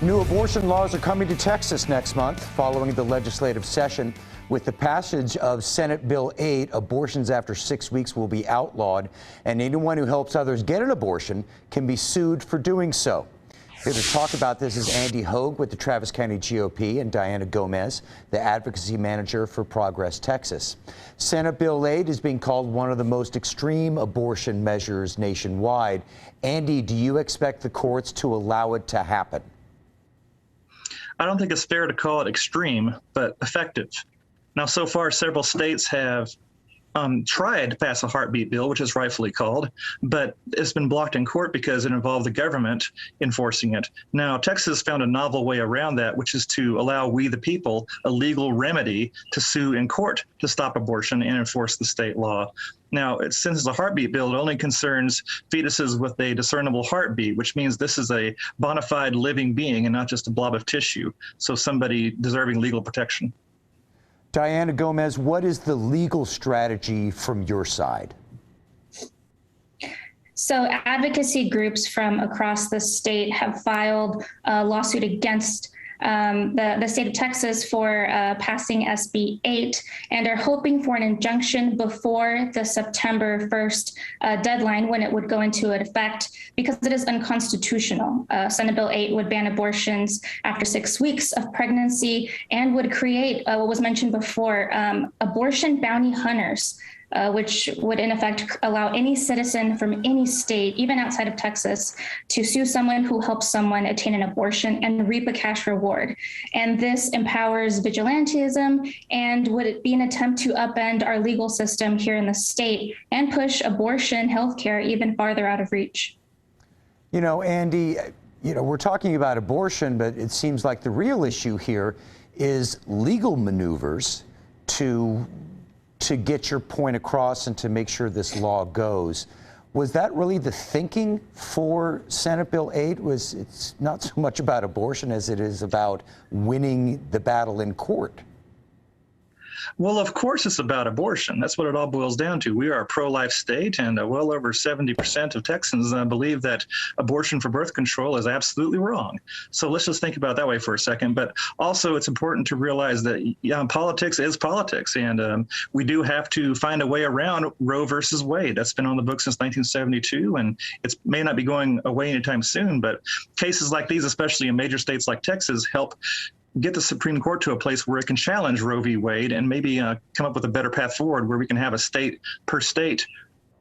New abortion laws are coming to Texas next month following the legislative session. With the passage of Senate Bill 8, abortions after 6 weeks will be outlawed, and anyone who helps others get an abortion can be sued for doing so. Here to talk about this is Andy Hogue with the Travis County GOP and Diana Gomez, the advocacy manager for Progress Texas. Senate Bill 8 is being called one of the most extreme abortion measures nationwide. Andy, do you expect the courts to allow it to happen? I don't think it's fair to call it extreme, but effective. Now, so far, several states have tried to pass a heartbeat bill, which is rightfully called, but it's been blocked in court because it involved the government enforcing it. Now, Texas found a novel way around that, which is to allow we the people a legal remedy to sue in court to stop abortion and enforce the state law. Now, since it's a heartbeat bill, it only concerns fetuses with a discernible heartbeat, which means this is a bona fide living being and not just a blob of tissue, so somebody deserving legal protection. Diana Gomez, what is the legal strategy from your side? So advocacy groups from across the state have filed a lawsuit against the state of Texas for passing SB 8 and are hoping for an injunction before the September 1st deadline when it would go into effect because it is unconstitutional. Senate Bill 8 would ban abortions after 6 weeks of pregnancy and would create what was mentioned before, abortion bounty hunters. Which would in effect allow any citizen from any state, even outside of Texas, to sue someone who helps someone attain an abortion and reap a cash reward. And this empowers vigilantism and would it be an attempt to upend our legal system here in the state and push abortion healthcare even farther out of reach. You know, Andy, we're talking about abortion, but it seems like the real issue here is legal maneuvers to get your point across and to make sure this law goes. Was that really the thinking for Senate Bill 8? It's not so much about abortion as it is about winning the battle in court? Well, of course it's about abortion. That's what it all boils down to. We are a pro-life state, and well over 70% of Texans believe that abortion for birth control is absolutely wrong. So let's just think about it that way for a second. But also it's important to realize that politics is politics, and we do have to find a way around Roe versus Wade. That's been on the books since 1972, and it may not be going away anytime soon, but cases like these, especially in major states like Texas, help get the Supreme Court to a place where it can challenge Roe v. Wade and maybe come up with a better path forward where we can have a state per state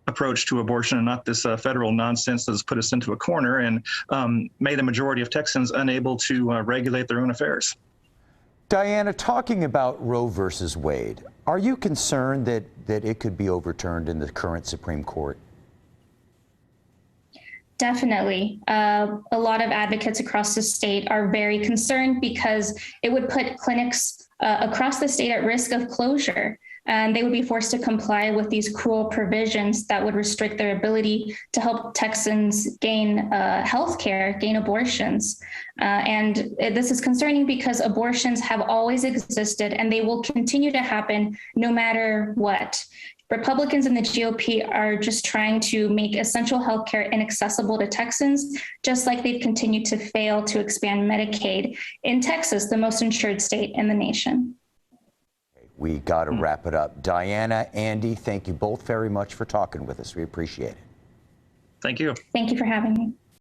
approach to abortion and not this federal nonsense that's put us into a corner and made the majority of Texans unable to regulate their own affairs. Diana, talking about Roe versus Wade, are you concerned that it could be overturned in the current Supreme Court? Definitely. A lot of advocates across the state are very concerned because it would put clinics across the state at risk of closure. And they would be forced to comply with these cruel provisions that would restrict their ability to help Texans gain health care, gain abortions. And this is concerning because abortions have always existed and they will continue to happen no matter what. Republicans in the GOP are just trying to make essential healthcare inaccessible to Texans, just like they've continued to fail to expand Medicaid in Texas, the most insured state in the nation. We got to wrap it up. Diana, Andy, thank you both very much for talking with us. We appreciate it. Thank you. Thank you for having me.